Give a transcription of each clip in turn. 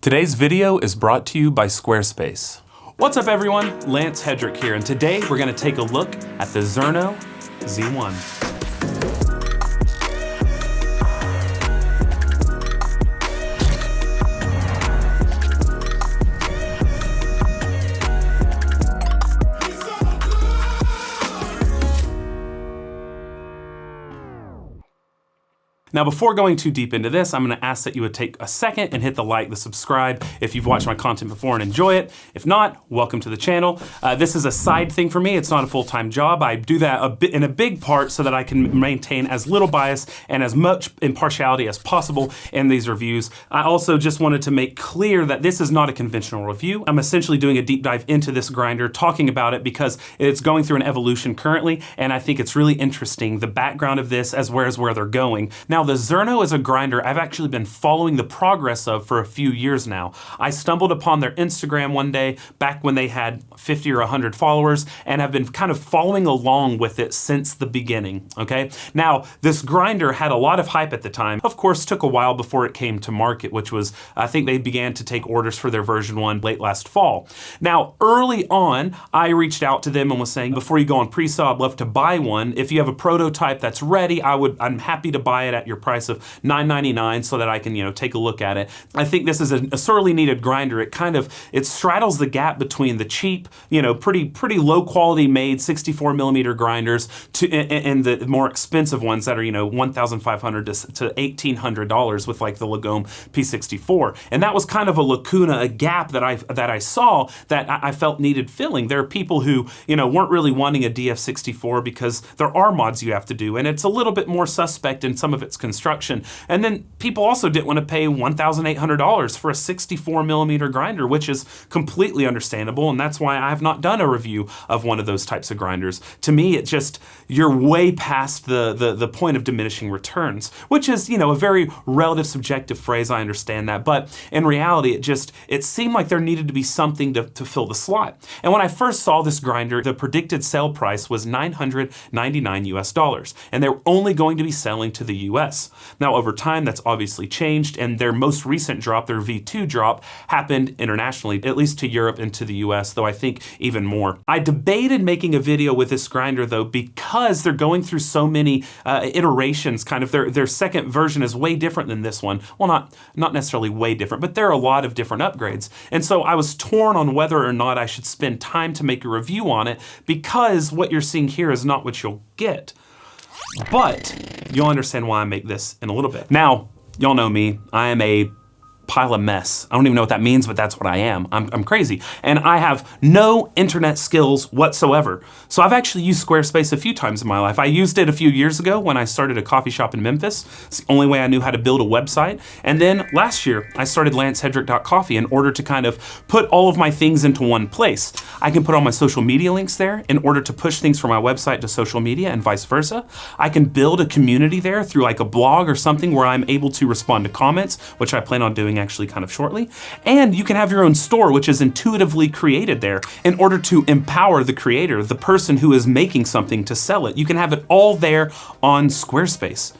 Today's video is brought to you by Squarespace. What's up everyone? Lance Hedrick here, and today we're gonna take a look at the Zerno Z1. Now, before going too deep into this, I'm gonna ask that you would take a second and hit the like, the subscribe if you've watched my content before and enjoy it. If not, welcome to the channel. This is a side thing for me. It's not a full-time job. I do that in a big part so that I can maintain as little bias and as much impartiality as possible in these reviews. I also just wanted to make clear that this is not a conventional review. I'm essentially doing a deep dive into this grinder, talking about it because it's going through an evolution currently, and I think it's really interesting, the background of this as well as where they're going. Now, the Zerno is a grinder I've actually been following the progress of for a few years now. I stumbled upon their Instagram one day back when they had 50 or 100 followers and have been kind of following along with it since the beginning, okay? Now, this grinder had a lot of hype at the time. Of course, took a while before it came to market, which was, I think they began to take orders for their version 1 late last fall. Now, early on, I reached out to them and was saying, before you go on pre-sale, I'd love to buy one. If you have a prototype that's ready, I'm happy to buy it at your price of $9.99 so that I can, take a look at it. I think this is a sorely needed grinder. It straddles the gap between the cheap, pretty low quality made 64 millimeter grinders and the more expensive ones that are, $1,500 to $1,800 with like the Lagome P64. And that was kind of a lacuna, a gap that I saw that I felt needed filling. There are people who, weren't really wanting a DF64 because there are mods you have to do, and it's a little bit more suspect in some of its construction. And then people also didn't want to pay $1,800 for a 64 millimeter grinder, which is completely understandable, and that's why I have not done a review of one of those types of grinders. To me, you're way past the point of diminishing returns, which is, a very relative subjective phrase, I understand that, but in reality, it seemed like there needed to be something to fill the slot. And when I first saw this grinder, the predicted sale price was $999 US, and they were only going to be selling to the US. Now, over time, that's obviously changed, and their most recent drop, their V2 drop, happened internationally, at least to Europe and to the US, though I think even more. I debated making a video with this grinder, though, because they're going through so many iterations. Kind of their second version is way different than this one. Well, not necessarily way different, but there are a lot of different upgrades. And so I was torn on whether or not I should spend time to make a review on it, because what you're seeing here is not what you'll get. But you'll understand why I make this in a little bit. Now, y'all know me. I am a pile of mess. I don't even know what that means, but that's what I am. I'm crazy. And I have no internet skills whatsoever. So I've actually used Squarespace a few times in my life. I used it a few years ago when I started a coffee shop in Memphis. It's the only way I knew how to build a website. And then last year, I started lancehedrick.coffee in order to kind of put all of my things into one place. I can put all my social media links there in order to push things from my website to social media and vice versa. I can build a community there through like a blog or something where I'm able to respond to comments, which I plan on doing actually kind of shortly. And you can have your own store, which is intuitively created there in order to empower the creator, the person who is making something, to sell it. You can have it all there on Squarespace.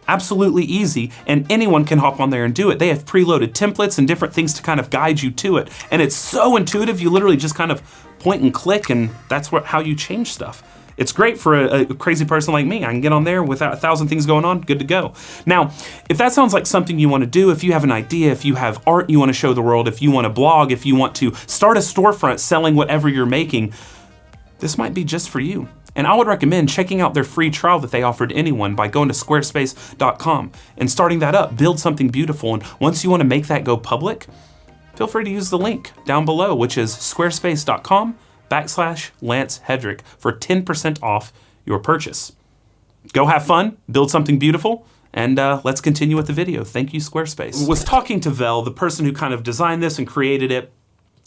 Absolutely easy, and anyone can hop on there and do it. They have preloaded templates and different things to kind of guide you to it. And it's so intuitive, you literally just kind of point and click, and that's how you change stuff. It's great for a crazy person like me. I can get on there without 1,000 things going on, good to go. Now, if that sounds like something you want to do, if you have an idea, if you have art you want to show the world, if you want to blog, if you want to start a storefront selling whatever you're making, this might be just for you. And I would recommend checking out their free trial that they offer to anyone by going to squarespace.com and starting that up. Build something beautiful, and once you want to make that go public, feel free to use the link down below, which is squarespace.com/Lance Hedrick for 10% off your purchase. Go have fun, build something beautiful, and let's continue with the video. Thank you, Squarespace. Was talking to Vel, the person who kind of designed this and created it,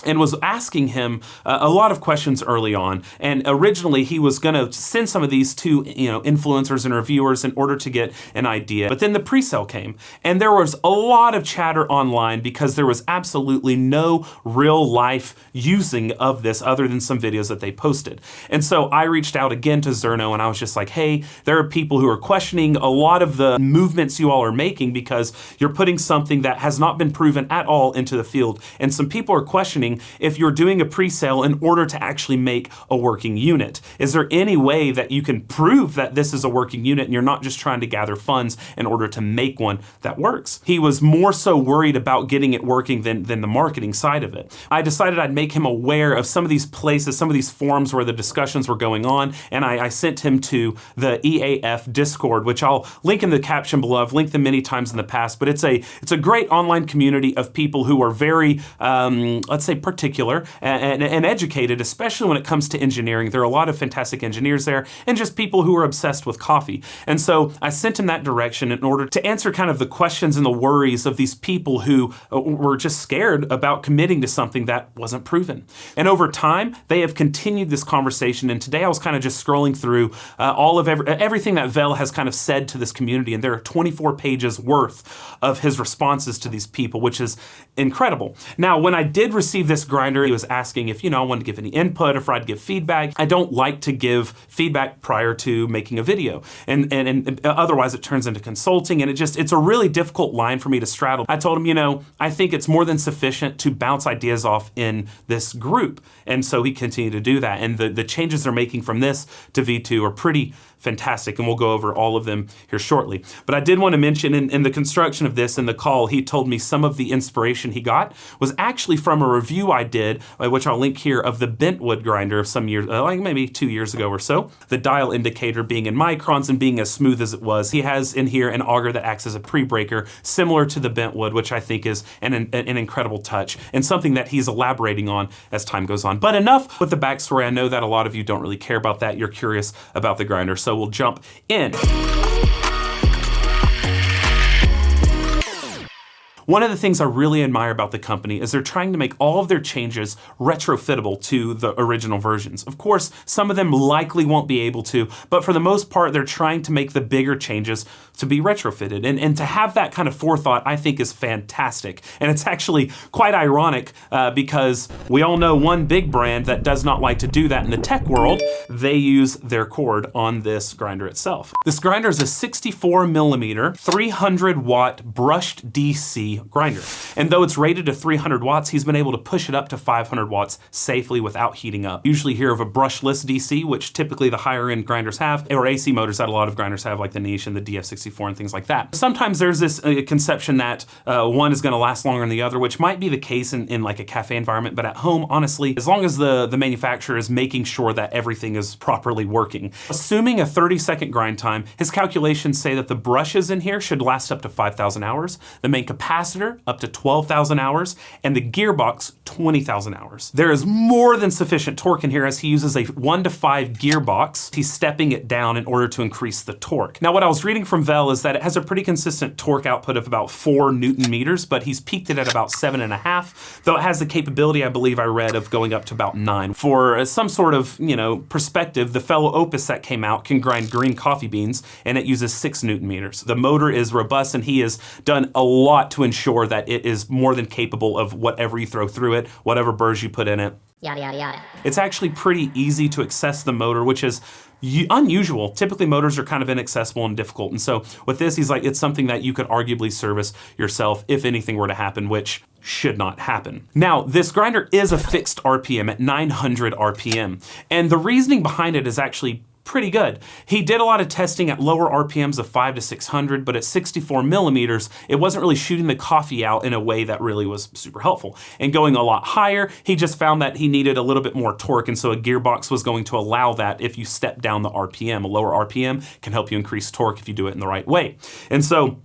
and was asking him a lot of questions early on. And originally he was going to send some of these to influencers and reviewers in order to get an idea. But then the pre-sale came, and there was a lot of chatter online because there was absolutely no real life using of this other than some videos that they posted. And so I reached out again to Zerno, and I was just like, hey, there are people who are questioning a lot of the movements you all are making because you're putting something that has not been proven at all into the field. And some people are questioning if you're doing a pre-sale in order to actually make a working unit. Is there any way that you can prove that this is a working unit and you're not just trying to gather funds in order to make one that works? He was more so worried about getting it working than the marketing side of it. I decided I'd make him aware of some of these places, some of these forums where the discussions were going on, and I sent him to the EAF Discord, which I'll link in the caption below. I've linked them many times in the past, but it's a great online community of people who are very, let's say, particular and educated, especially when it comes to engineering. There are a lot of fantastic engineers there and just people who are obsessed with coffee. And so I sent him that direction in order to answer kind of the questions and the worries of these people who were just scared about committing to something that wasn't proven. And over time, they have continued this conversation. And today I was kind of just scrolling through all of everything that Vel has kind of said to this community. And there are 24 pages worth of his responses to these people, which is incredible. Now, when I did receive this grinder, he was asking if, I wanted to give any input, if I'd give feedback. I don't like to give feedback prior to making a video. And otherwise it turns into consulting, and it's a really difficult line for me to straddle. I told him, I think it's more than sufficient to bounce ideas off in this group. And so he continued to do that. And the changes they're making from this to V2 are pretty fantastic, and we'll go over all of them here shortly. But I did want to mention in the construction of this, in the call, he told me some of the inspiration he got was actually from a review I did, which I'll link here, of the bentwood grinder of some years, like maybe 2 years ago or so. The dial indicator being in microns and being as smooth as it was. He has in here an auger that acts as a pre-breaker, similar to the bentwood, which I think is an incredible touch and something that he's elaborating on as time goes on. But enough with the backstory. I know that a lot of you don't really care about that. You're curious about the grinder, so we'll jump in. One of the things I really admire about the company is they're trying to make all of their changes retrofittable to the original versions. Of course, some of them likely won't be able to, but for the most part, they're trying to make the bigger changes to be retrofitted. And to have that kind of forethought, I think, is fantastic. And it's actually quite ironic because we all know one big brand that does not like to do that in the tech world. They use their cord on this grinder itself. This grinder is a 64 millimeter, 300 watt brushed DC grinder. And though it's rated to 300 watts, he's been able to push it up to 500 watts safely without heating up. Usually hear of a brushless DC, which typically the higher end grinders have, or AC motors that a lot of grinders have, like the Niche and the DF64 and things like that. Sometimes there's this conception that one is gonna last longer than the other, which might be the case in like a cafe environment, but at home, honestly, as long as the manufacturer is making sure that everything is properly working. Assuming a 30-second grind time, his calculations say that the brushes in here should last up to 5,000 hours, the main capacitor up to 12,000 hours, and the gearbox 20,000 hours. There is more than sufficient torque in here as he uses a 1:5 gearbox. He's stepping it down in order to increase the torque. Now, what I was reading from Vel is that it has a pretty consistent torque output of about 4 Newton meters, but he's peaked it at about 7.5, though it has the capability, I believe I read, of going up to about 9. For some sort of, perspective, the fellow Opus that came out can grind green coffee beans, and it uses 6 Newton meters. The motor is robust, and he has done a lot to ensure that it is more than capable of whatever you throw through it, whatever burrs you put in it. Yada, yada, yada. It's actually pretty easy to access the motor, which is unusual. Typically motors are kind of inaccessible and difficult. And so with this, he's like, it's something that you could arguably service yourself if anything were to happen, which should not happen. Now, this grinder is a fixed RPM at 900 RPM. And the reasoning behind it is actually pretty good. He did a lot of testing at lower RPMs of 500 to 600, but at 64 millimeters, it wasn't really shooting the coffee out in a way that really was super helpful. And going a lot higher, he just found that he needed a little bit more torque, and so a gearbox was going to allow that if you step down the RPM. A lower RPM can help you increase torque if you do it in the right way. And so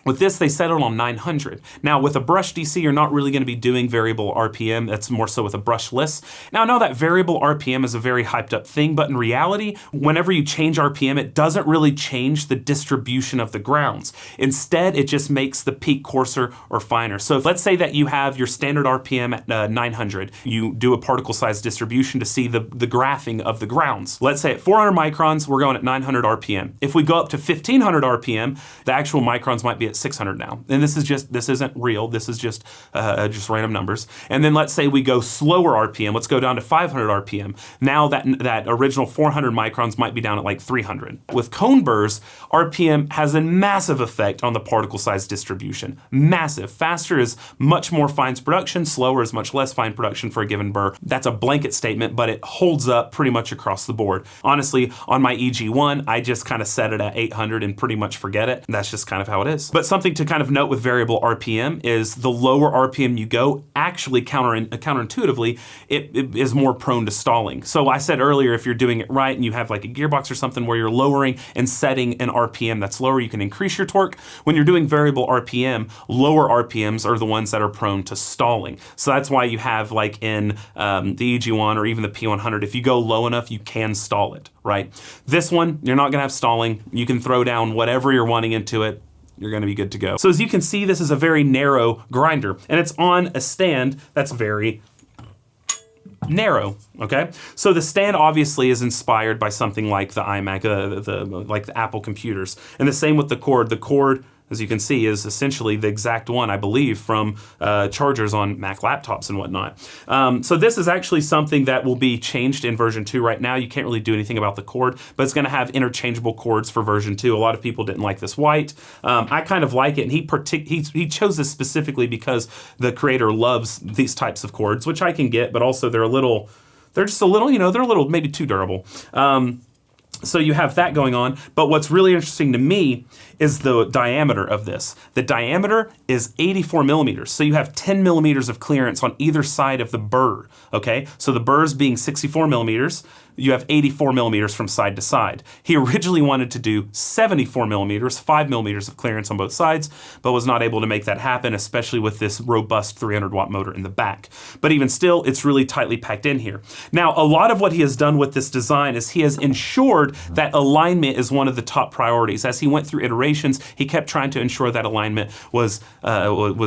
With this, they settled on 900. Now, with a brush DC, you're not really going to be doing variable RPM. That's more so with a brushless. Now, I know that variable RPM is a very hyped up thing, but in reality, whenever you change RPM, it doesn't really change the distribution of the grounds. Instead, it just makes the peak coarser or finer. So let's say that you have your standard RPM at 900. You do a particle size distribution to see the graphing of the grounds. Let's say at 400 microns, we're going at 900 RPM. If we go up to 1500 RPM, the actual microns might be at 600 now. And this isn't real. This is just random numbers. And then let's say we go slower RPM. Let's go down to 500 RPM. Now that original 400 microns might be down at like 300. With cone burrs, RPM has a massive effect on the particle size distribution. Massive. Faster is much more fines production. Slower is much less fine production for a given burr. That's a blanket statement, but it holds up pretty much across the board. Honestly, on my EG1, I just kind of set it at 800 and pretty much forget it. That's just kind of how it is. But something to kind of note with variable RPM is the lower RPM you go, actually counterintuitively, it is more prone to stalling. So I said earlier, if you're doing it right and you have like a gearbox or something where you're lowering and setting an RPM that's lower, you can increase your torque. When you're doing variable RPM, lower RPMs are the ones that are prone to stalling. So that's why you have like in the EG1 or even the P100, if you go low enough, you can stall it, right? This one, you're not gonna have stalling. You can throw down whatever you're wanting into it. You're gonna be good to go. So as you can see, this is a very narrow grinder, and it's on a stand that's very narrow, okay? So the stand obviously is inspired by something like the iMac, like the Apple computers. And the same with the cord. The cord, as you can see, is essentially the exact one, I believe, from chargers on Mac laptops and whatnot. So this is actually something that will be changed in version 2 right now. You can't really do anything about the cord, but it's gonna have interchangeable cords for version 2. A lot of people didn't like this white. I kind of like it, and he chose this specifically because the creator loves these types of cords, which I can get, but also they're just a little, they're a little maybe too durable. So you have that going on, but what's really interesting to me is the diameter of this. The diameter is 84 millimeters, so you have 10 millimeters of clearance on either side of the burr, okay? So the burrs being 64 millimeters, you have 84 millimeters from side to side. He originally wanted to do 74 millimeters, 5 millimeters of clearance on both sides, but was not able to make that happen, especially with this robust 300 watt motor in the back. But even still, it's really tightly packed in here. Now, a lot of what he has done with this design is he has ensured that alignment is one of the top priorities. As he went through iterations, he kept trying to ensure that alignment was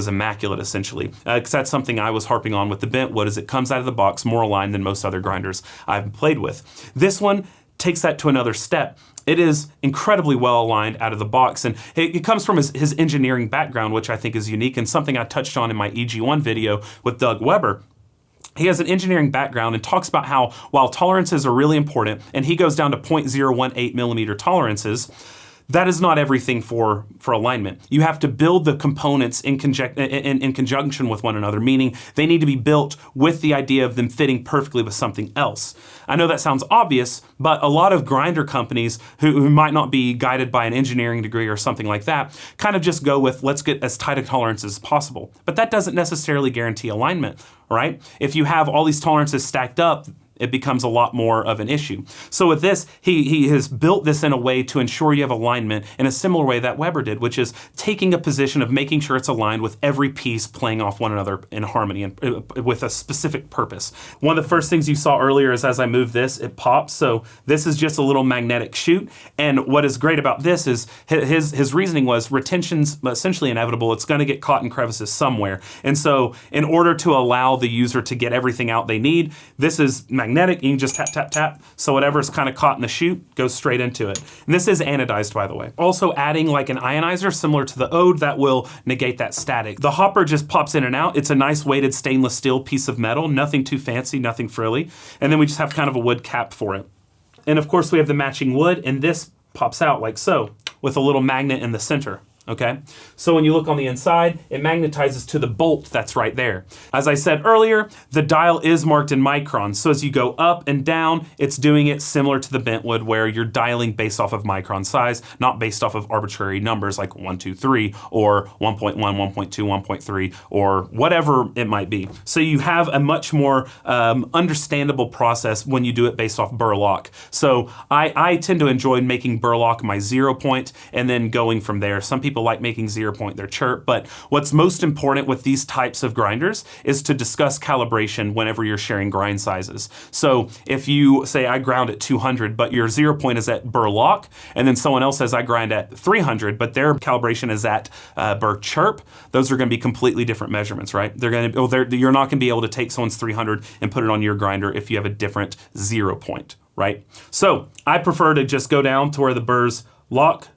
immaculate, essentially. Because that's something I was harping on with the Bentwood, is it comes out of the box more aligned than most other grinders I've played with. This one takes that to another step. It is incredibly well aligned out of the box, and it comes from his engineering background, which I think is unique and something I touched on in my EG1 video with Doug Weber. He has an engineering background and talks about how while tolerances are really important, and he goes down to 0.018 millimeter tolerances, that is not everything for alignment. You have to build the components in conjunction with one another, meaning they need to be built with the idea of them fitting perfectly with something else. I know that sounds obvious, but a lot of grinder companies who might not be guided by an engineering degree or something like that kind of just go with, let's get as tight a tolerance as possible. But that doesn't necessarily guarantee alignment, right? If you have all these tolerances stacked up, it becomes a lot more of an issue. So with this, he has built this in a way to ensure you have alignment in a similar way that Weber did, which is taking a position of making sure it's aligned with every piece playing off one another in harmony and with a specific purpose. One of the first things you saw earlier is as I move this, it pops. So this is just a little magnetic chute. And what is great about this is his reasoning was retention's essentially inevitable. It's gonna get caught in crevices somewhere. And so in order to allow the user to get everything out they need, this is magnetic. You can just tap, tap, tap. So whatever's kind of caught in the chute goes straight into it. And this is anodized, by the way. Also adding like an ionizer similar to the Ode that will negate that static. The hopper just pops in and out. It's a nice weighted stainless steel piece of metal, nothing too fancy, nothing frilly. And then we just have kind of a wood cap for it. And of course we have the matching wood, and this pops out like so with a little magnet in the center. Okay, so when you look on the inside, it magnetizes to the bolt that's right there. As I said earlier, the dial is marked in microns, so as you go up and down, it's doing it similar to the Bentwood, where you're dialing based off of micron size, not based off of arbitrary numbers like 1, 2, 3, or 1.1, 1.2, 1.3, or whatever it might be. So you have a much more understandable process when you do it based off burr lock. So I tend to enjoy making burr lock my 0 point and then going from there. Some people people like making 0 point their chirp, but what's most important with these types of grinders is to discuss calibration whenever you're sharing grind sizes. So if you say I ground at 200, but your 0 point is at burr lock, and then someone else says I grind at 300, but their calibration is at burr chirp, those are going to be completely different measurements, right? You're not going to be able to take someone's 300 and put it on your grinder if you have a different 0 point, right? So I prefer to just go down to where the burrs lock,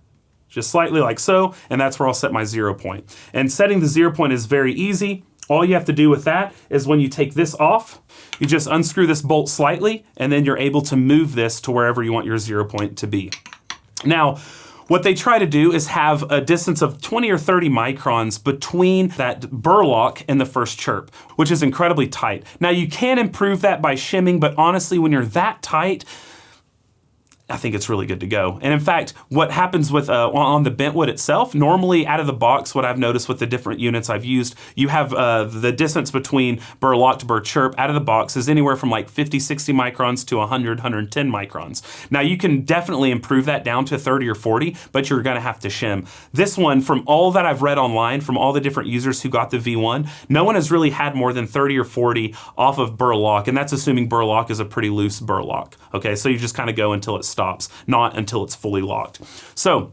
just slightly like so, and that's where I'll set my 0 point. And setting the 0 point is very easy. All you have to do with that is when you take this off, you just unscrew this bolt slightly, and then you're able to move this to wherever you want your 0 point to be. Now, what they try to do is have a distance of 20 or 30 microns between that burr lock and the first chirp, which is incredibly tight. Now, you can improve that by shimming, but honestly, when you're that tight, I think it's really good to go. And in fact, what happens with on the bentwood itself, normally out of the box, what I've noticed with the different units I've used, you have the distance between burr lock to burr chirp out of the box is anywhere from like 50, 60 microns to 100, 110 microns. Now you can definitely improve that down to 30 or 40, but you're gonna have to shim. This one, from all that I've read online, from all the different users who got the V1, no one has really had more than 30 or 40 off of burr lock, and that's assuming burr lock is a pretty loose burr lock. Okay, so you just kind of go until it stops, not until it's fully locked. So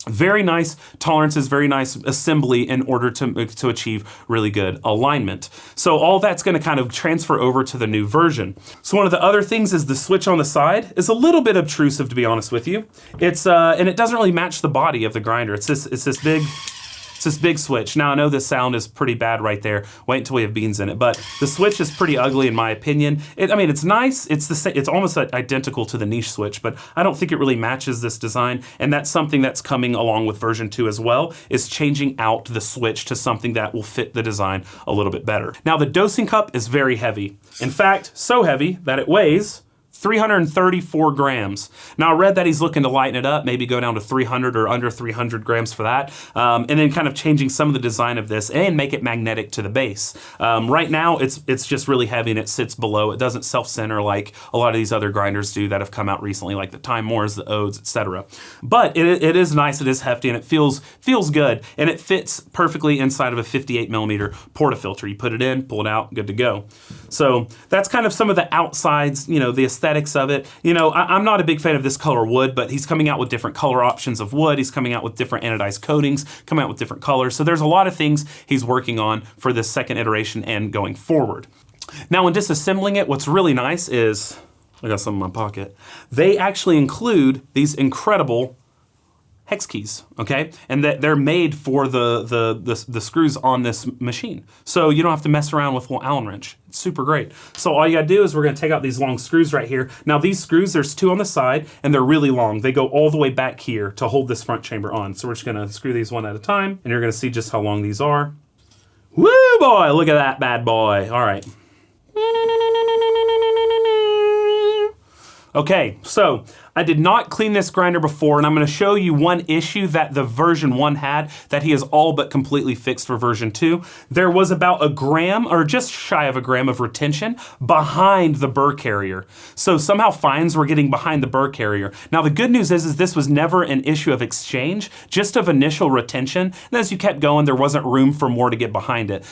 very nice tolerances, very nice assembly in order to achieve really good alignment. So all that's going to kind of transfer over to the new version. So one of the other things is the switch on the side is a little bit obtrusive, to be honest with you. It's and it doesn't really match the body of the grinder. It's this big switch. Now I know this sound is pretty bad right there. Wait until we have beans in it. But the switch is pretty ugly in my opinion. I mean, it's nice. It's the same. It's almost identical to the niche switch, but I don't think it really matches this design. And that's something that's coming along with version 2 as well, is changing out the switch to something that will fit the design a little bit better. Now the dosing cup is very heavy. In fact, so heavy that it weighs 334 grams. Now I read that he's looking to lighten it up, maybe go down to 300 or under 300 grams for that, and then kind of changing some of the design of this and make it magnetic to the base. Right now it's just really heavy and it sits below. It doesn't self-center like a lot of these other grinders do that have come out recently, like the Time Moors, the Odes, etc. But it is nice, it is hefty, and it feels good, and it fits perfectly inside of a 58 millimeter portafilter. You put it in, pull it out, good to go. So that's kind of some of the outsides, you know, the aesthetics of it. You know, I'm not a big fan of this color wood, but he's coming out with different color options of wood. He's coming out with different anodized coatings, coming out with different colors. So there's a lot of things he's working on for this second iteration and going forward. Now, when disassembling it, what's really nice is, I got some in my pocket, they actually include these incredible hex keys, okay? And that they're made for the screws on this machine. So you don't have to mess around with a little Allen wrench. It's super great. So all you gotta do is we're gonna take out these long screws right here. Now these screws, there's 2 on the side and they're really long. They go all the way back here to hold this front chamber on. So we're just gonna screw these one at a time and you're gonna see just how long these are. Woo boy, look at that bad boy. All right. Okay, so I did not clean this grinder before, and I'm gonna show you one issue that the version 1 had that he has all but completely fixed for version 2. There was about a gram, or just shy of a gram of retention behind the burr carrier. So somehow fines were getting behind the burr carrier. Now the good news is this was never an issue of exchange, just of initial retention, and as you kept going, there wasn't room for more to get behind it.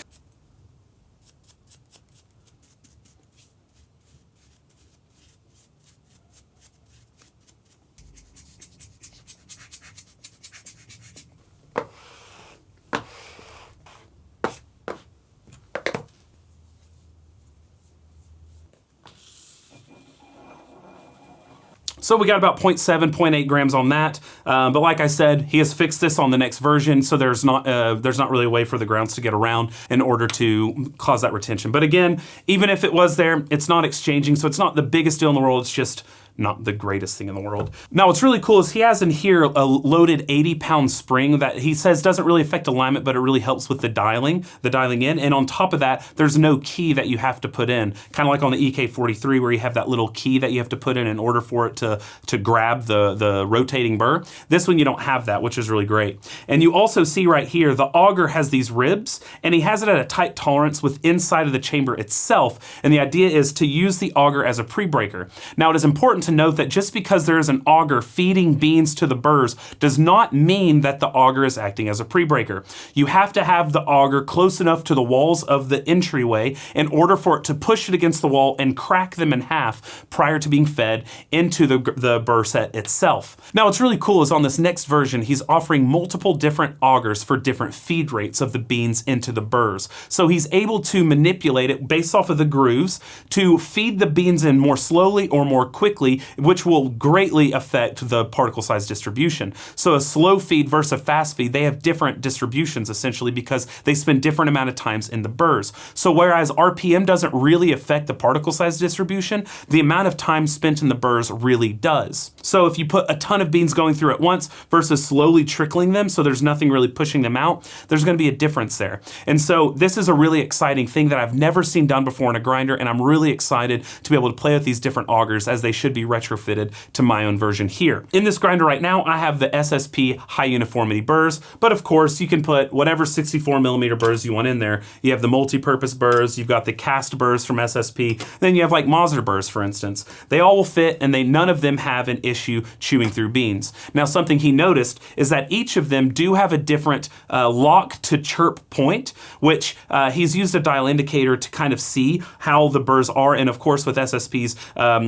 So we got about 0.7, 0.8 grams on that. But like I said, he has fixed this on the next version, so there's not really a way for the grounds to get around in order to cause that retention. But again, even if it was there, it's not exchanging, so it's not the biggest deal in the world. It's just not the greatest thing in the world. Now what's really cool is he has in here a loaded 80-pound spring that he says doesn't really affect alignment, but it really helps with the dialing in. And on top of that, there's no key that you have to put in. Kind of like on the EK43 where you have that little key that you have to put in order for it to grab the rotating burr. This one you don't have that, which is really great. And you also see right here, the auger has these ribs and he has it at a tight tolerance with inside of the chamber itself. And the idea is to use the auger as a pre-breaker. Now it is important important to note that just because there is an auger feeding beans to the burrs does not mean that the auger is acting as a pre-breaker. You have to have the auger close enough to the walls of the entryway in order for it to push it against the wall and crack them in half prior to being fed into the burr set itself. Now what's really cool is on this next version, he's offering multiple different augers for different feed rates of the beans into the burrs. So he's able to manipulate it based off of the grooves to feed the beans in more slowly or more quickly, which will greatly affect the particle size distribution. So a slow feed versus a fast feed, they have different distributions essentially because they spend different amount of times in the burrs. So whereas RPM doesn't really affect the particle size distribution, the amount of time spent in the burrs really does. So if you put a ton of beans going through at once versus slowly trickling them so there's nothing really pushing them out, there's going to be a difference there. And so this is a really exciting thing that I've never seen done before in a grinder, and I'm really excited to be able to play with these different augers as they should be retrofitted to my own version here. In this grinder right now, I have the SSP high uniformity burrs, but of course you can put whatever 64mm burrs you want in there. You have the multi-purpose burrs, you've got the cast burrs from SSP, then you have like Mazda burrs for instance. They all will fit and none of them have an issue chewing through beans. Now something he noticed is that each of them do have a different lock to chirp point, which he's used a dial indicator to kind of see how the burrs are, and of course with SSP's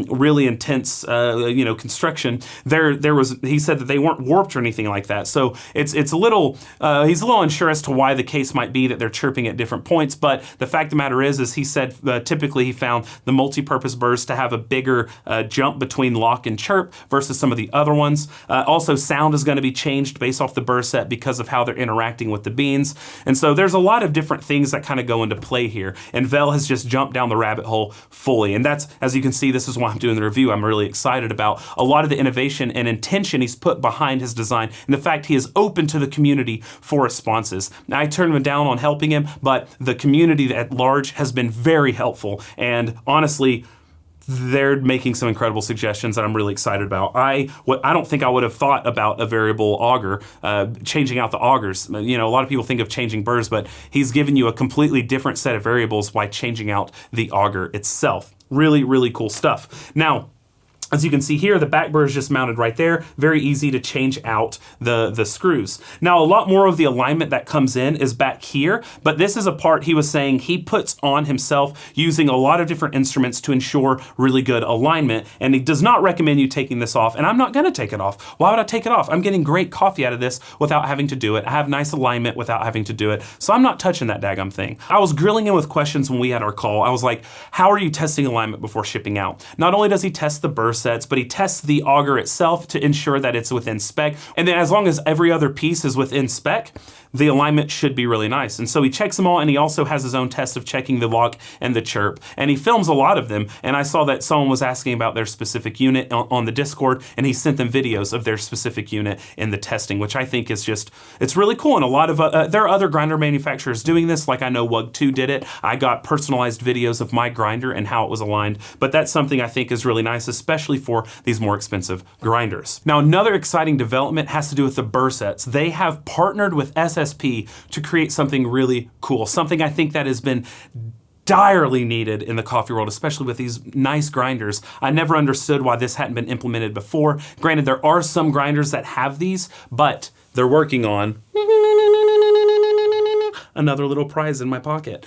really intense construction, he said that they weren't warped or anything like that. So it's a little, he's a little unsure as to why the case might be that they're chirping at different points, but the fact of the matter is he said typically he found the multi-purpose burrs to have a bigger jump between lock and chirp versus some of the other ones. Also sound is going to be changed based off the burr set because of how they're interacting with the beans. And so there's a lot of different things that kind of go into play here. And Vel has just jumped down the rabbit hole fully. And that's, as you can see, this is why I'm doing the review. I'm really excited about a lot of the innovation and intention he's put behind his design and the fact he is open to the community for responses. Now, I turned him down on helping him, but the community at large has been very helpful. And honestly, they're making some incredible suggestions that I'm really excited about. I don't think I would have thought about a variable auger, changing out the augers. You know, a lot of people think of changing burrs, but he's given you a completely different set of variables by changing out the auger itself. Really, really cool stuff. Now, as you can see here, the back burr is just mounted right there. Very easy to change out the screws. Now, a lot more of the alignment that comes in is back here, but this is a part he was saying he puts on himself using a lot of different instruments to ensure really good alignment, and he does not recommend you taking this off, and I'm not gonna take it off. Why would I take it off? I'm getting great coffee out of this without having to do it. I have nice alignment without having to do it, so I'm not touching that daggum thing. I was grilling him with questions when we had our call. I was like, how are you testing alignment before shipping out? Not only does he test the burr sets, but he tests the auger itself to ensure that it's within spec. And then as long as every other piece is within spec, the alignment should be really nice. And so he checks them all, and he also has his own test of checking the lock and the chirp. And he films a lot of them, and I saw that someone was asking about their specific unit on the Discord, and he sent them videos of their specific unit in the testing, which I think is just, it's really cool. And a lot of, there are other grinder manufacturers doing this, like I know WUG2 did it. I got personalized videos of my grinder and how it was aligned, but that's something I think is really nice, especially for these more expensive grinders. Now, another exciting development has to do with the burr sets. They have partnered with SSP to create something really cool, something I think that has been direly needed in the coffee world, especially with these nice grinders. I never understood why this hadn't been implemented before. Granted, there are some grinders that have these, but they're working on another little prize in my pocket.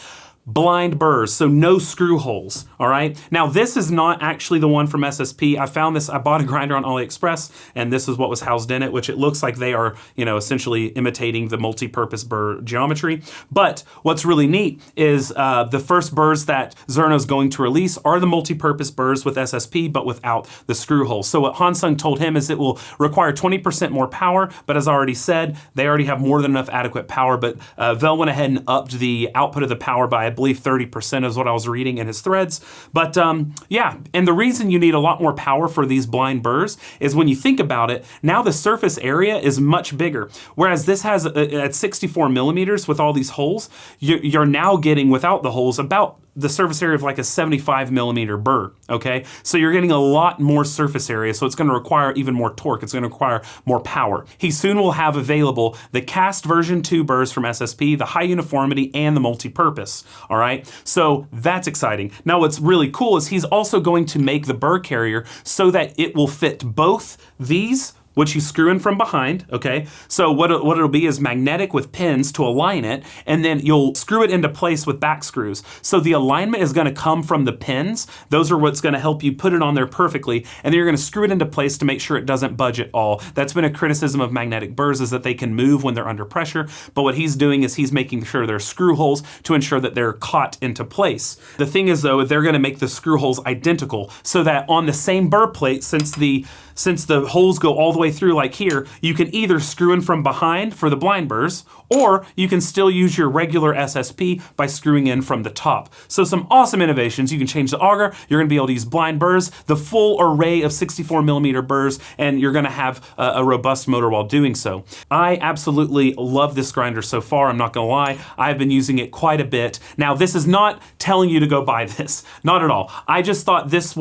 Blind burrs, so no screw holes, all right? Now, this is not actually the one from SSP. I found this, I bought a grinder on AliExpress, and this is what was housed in it, which it looks like they are, essentially imitating the multi-purpose burr geometry. But what's really neat is the first burrs that Zerno's going to release are the multi-purpose burrs with SSP, but without the screw holes. So what Hansung told him is it will require 20% more power, but as I already said, they already have more than enough adequate power, but Vel went ahead and upped the output of the power by, I believe 30% is what I was reading in his threads. But yeah, and the reason you need a lot more power for these blind burrs is when you think about it, now the surface area is much bigger. Whereas this has, at 64 millimeters with all these holes, you're now getting, without the holes, about the surface area of like a 75 millimeter burr, okay? So you're getting a lot more surface area, so it's gonna require even more torque. It's gonna require more power. He soon will have available the cast version 2 burrs from SSP, the high uniformity, and the multi-purpose, all right? So that's exciting. Now what's really cool is he's also going to make the burr carrier so that it will fit both these, which you screw in from behind, okay? So what it'll be is magnetic with pins to align it, and then you'll screw it into place with back screws. So the alignment is gonna come from the pins. Those are what's gonna help you put it on there perfectly, and then you're gonna screw it into place to make sure it doesn't budge at all. That's been a criticism of magnetic burrs, is that they can move when they're under pressure, but what he's doing is he's making sure there's screw holes to ensure that they're caught into place. The thing is though, they're gonna make the screw holes identical, so that on the same burr plate, since the holes go all the way through like here, you can either screw in from behind for the blind burrs, or you can still use your regular SSP by screwing in from the top. So some awesome innovations. You can change the auger, you're gonna be able to use blind burrs, the full array of 64 millimeter burrs, and you're gonna have a robust motor while doing so. I absolutely love this grinder so far, I'm not gonna lie. I've been using it quite a bit. Now this is not telling you to go buy this, not at all. I just thought this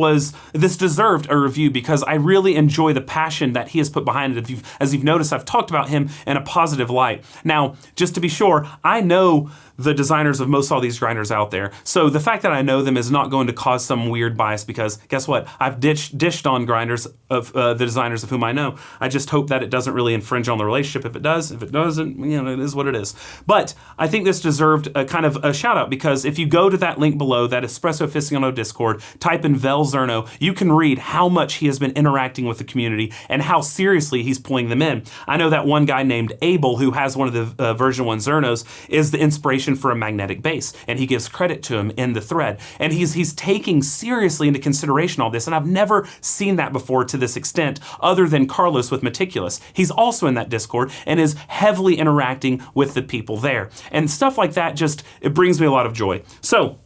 deserved a review because I really enjoy the passion that he has put behind it. As you've noticed, I've talked about him in a positive light. Now, just to be sure, I know the designers of most all these grinders out there. So the fact that I know them is not going to cause some weird bias, because guess what? I've dished on grinders of the designers of whom I know. I just hope that it doesn't really infringe on the relationship. If it does, if it doesn't, you know, it is what it is. But I think this deserved a kind of a shout out, because if you go to that link below, that Espresso Aficionado Discord, type in Vel Zerno, you can read how much he has been interacting with the community and how seriously he's pulling them in. I know that one guy named Abel, who has one of the version 1 Zernos, is the inspiration for a magnetic base, and he gives credit to him in the thread. And he's taking seriously into consideration all this, and I've never seen that before to this extent, other than Carlos with Meticulous. He's also in that Discord and is heavily interacting with the people there. And stuff like that it brings me a lot of joy. So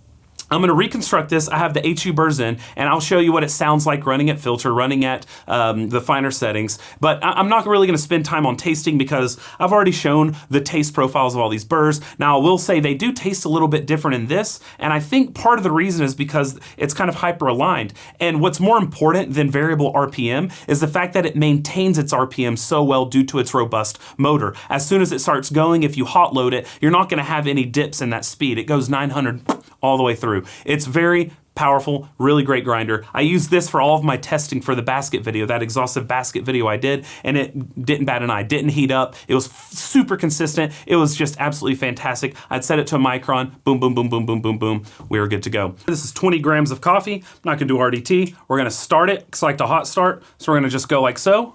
I'm gonna reconstruct this. I have the HU burrs in, and I'll show you what it sounds like running at filter, running at the finer settings. But I'm not really gonna spend time on tasting, because I've already shown the taste profiles of all these burrs. Now, I will say they do taste a little bit different in this, and I think part of the reason is because it's kind of hyper aligned. And what's more important than variable RPM is the fact that it maintains its RPM so well due to its robust motor. As soon as it starts going, if you hot load it, you're not gonna have any dips in that speed. It goes 900 all the way through. It's very powerful, really great grinder. I used this for all of my testing for the basket video, that exhaustive basket video I did, and it didn't bat an eye, didn't heat up. It was super consistent. It was just absolutely fantastic. I'd set it to a micron, boom, boom, boom, boom, boom, boom, boom. We were good to go. This is 20 grams of coffee. I'm not gonna do RDT. We're gonna start it, select a hot start. So we're gonna just go like so,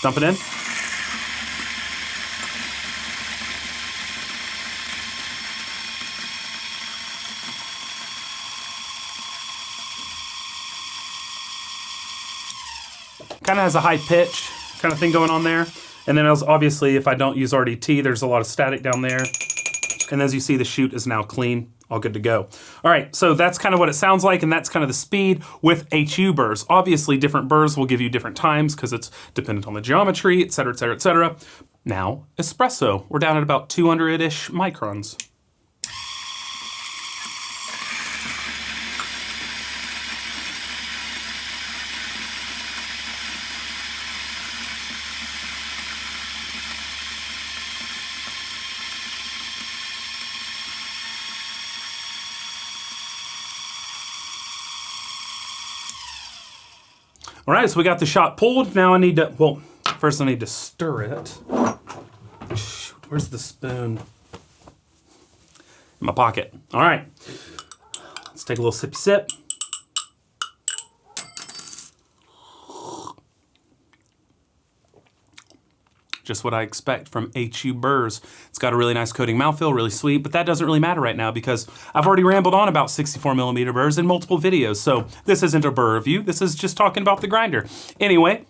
dump it in. Kind of has a high pitch kind of thing going on there. And then obviously, if I don't use RDT, there's a lot of static down there. And as you see, the chute is now clean, all good to go. All right, so that's kind of what it sounds like, and that's kind of the speed with HU burrs. Obviously, different burrs will give you different times because it's dependent on the geometry, et cetera, et cetera, et cetera. Now, espresso. We're down at about 200-ish microns. All right, so we got the shot pulled. Now I need to, well, first I need to stir it. Shoot, where's the spoon? In my pocket. All right, let's take a little sippy sip. Just what I expect from HU burrs. It's got a really nice coating mouthfeel, really sweet, but that doesn't really matter right now because I've already rambled on about 64 millimeter burrs in multiple videos, so this isn't a burr review, this is just talking about the grinder. Anyway,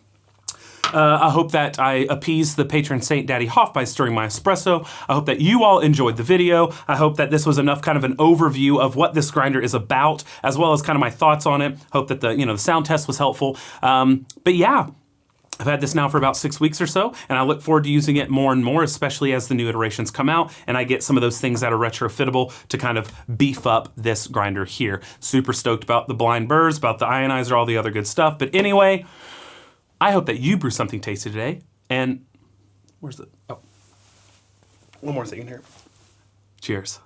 I hope that I appeased the patron saint Daddy Hoff by stirring my espresso. I hope that you all enjoyed the video. I hope that this was enough kind of an overview of what this grinder is about, as well as kind of my thoughts on it. Hope that the sound test was helpful. But yeah. I've had this now for about 6 weeks or so, and I look forward to using it more and more, especially as the new iterations come out, and I get some of those things that are retrofittable to kind of beef up this grinder here. Super stoked about the blind burrs, about the ionizer, all the other good stuff. But anyway, I hope that you brew something tasty today, and where's the, oh, one more thing in here. Cheers.